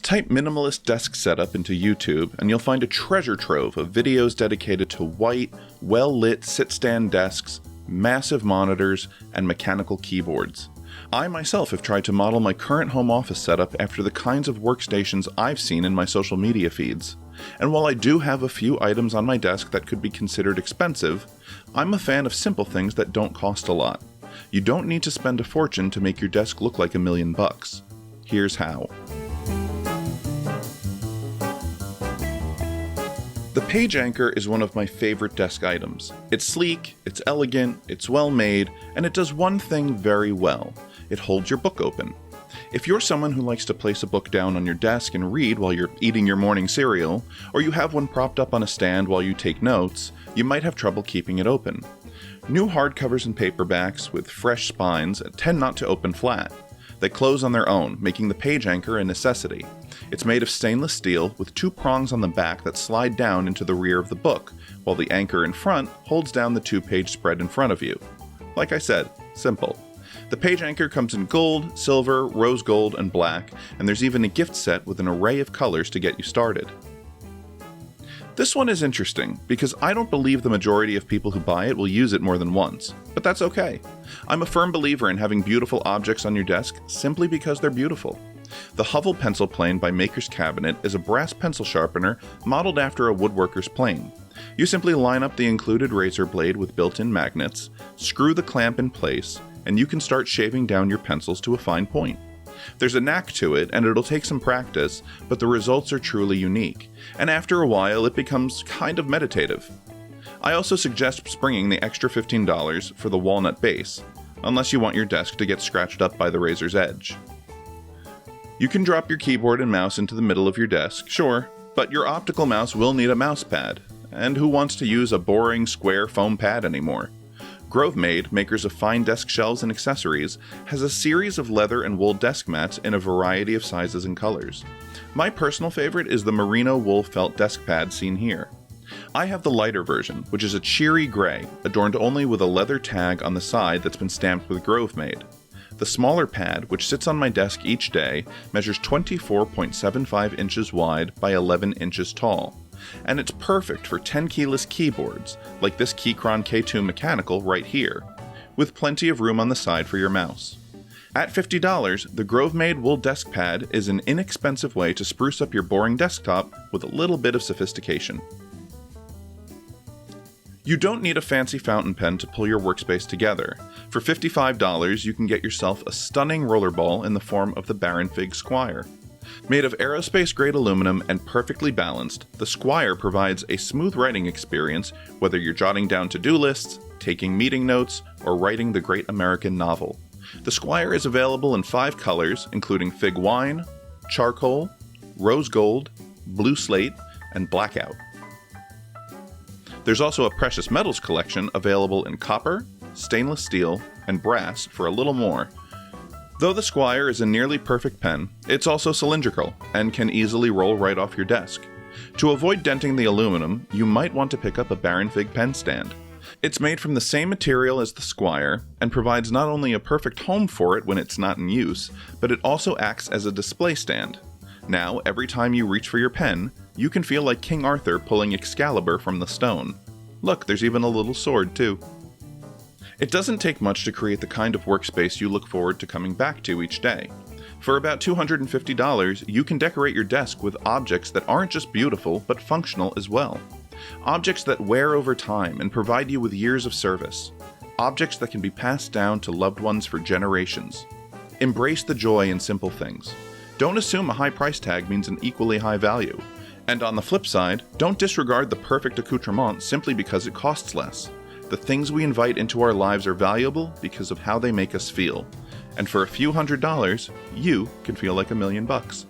Type minimalist desk setup into YouTube and you'll find a treasure trove of videos dedicated to white, well-lit sit-stand desks, massive monitors, and mechanical keyboards. I myself have tried to model my current home office setup after the kinds of workstations I've seen in my social media feeds. And while I do have a few items on my desk that could be considered expensive, I'm a fan of simple things that don't cost a lot. You don't need to spend a fortune to make your desk look like $1,000,000. Here's how. The page anchor is one of my favorite desk items. It's sleek, it's elegant, it's well made, and it does one thing very well. It holds your book open. If you're someone who likes to place a book down on your desk and read while you're eating your morning cereal, or you have one propped up on a stand while you take notes, you might have trouble keeping it open. New hardcovers and paperbacks with fresh spines tend not to open flat. They close on their own, making the page anchor a necessity. It's made of stainless steel with 2 prongs on the back that slide down into the rear of the book, while the anchor in front holds down the 2-page spread in front of you. Like I said, simple. The page anchor comes in gold, silver, rose gold, and black, and there's even a gift set with an array of colors to get you started. This one is interesting, because I don't believe the majority of people who buy it will use it more than once, but that's okay. I'm a firm believer in having beautiful objects on your desk simply because they're beautiful. The Hovel pencil plane by Maker's Cabinet is a brass pencil sharpener modeled after a woodworker's plane. You simply line up the included razor blade with built-in magnets, screw the clamp in place, and you can start shaving down your pencils to a fine point. There's a knack to it, and it'll take some practice, but the results are truly unique, and after a while it becomes kind of meditative. I also suggest springing the extra $15 for the walnut base, unless you want your desk to get scratched up by the razor's edge. You can drop your keyboard and mouse into the middle of your desk, sure, but your optical mouse will need a mouse pad, and who wants to use a boring square foam pad anymore? Grovemade, makers of fine desk shelves and accessories, has a series of leather and wool desk mats in a variety of sizes and colors. My personal favorite is the merino wool felt desk pad seen here. I have the lighter version, which is a cheery gray, adorned only with a leather tag on the side that's been stamped with Grovemade. The smaller pad, which sits on my desk each day, measures 24.75 inches wide by 11 inches tall. And it's perfect for 10-keyless keyboards, like this Keychron K2 mechanical right here, with plenty of room on the side for your mouse. At $50, the Grovemade wool desk pad is an inexpensive way to spruce up your boring desktop with a little bit of sophistication. You don't need a fancy fountain pen to pull your workspace together. For $55, you can get yourself a stunning rollerball in the form of the Baronfig Squire. Made of aerospace-grade aluminum and perfectly balanced, the Squire provides a smooth writing experience whether you're jotting down to-do lists, taking meeting notes, or writing the great American novel. The Squire is available in 5 colors, including fig wine, charcoal, rose gold, blue slate, and blackout. There's also a precious metals collection available in copper, stainless steel, and brass for a little more. Though the Squire is a nearly perfect pen, it's also cylindrical and can easily roll right off your desk. To avoid denting the aluminum, you might want to pick up a Baronfig Pen Stand. It's made from the same material as the Squire and provides not only a perfect home for it when it's not in use, but it also acts as a display stand. Now, every time you reach for your pen, you can feel like King Arthur pulling Excalibur from the stone. Look, there's even a little sword too. It doesn't take much to create the kind of workspace you look forward to coming back to each day. For about $250, you can decorate your desk with objects that aren't just beautiful, but functional as well. Objects that wear over time and provide you with years of service. Objects that can be passed down to loved ones for generations. Embrace the joy in simple things. Don't assume a high price tag means an equally high value. And on the flip side, don't disregard the perfect accoutrement simply because it costs less. The things we invite into our lives are valuable because of how they make us feel. And for a few $100s, you can feel like $1,000,000.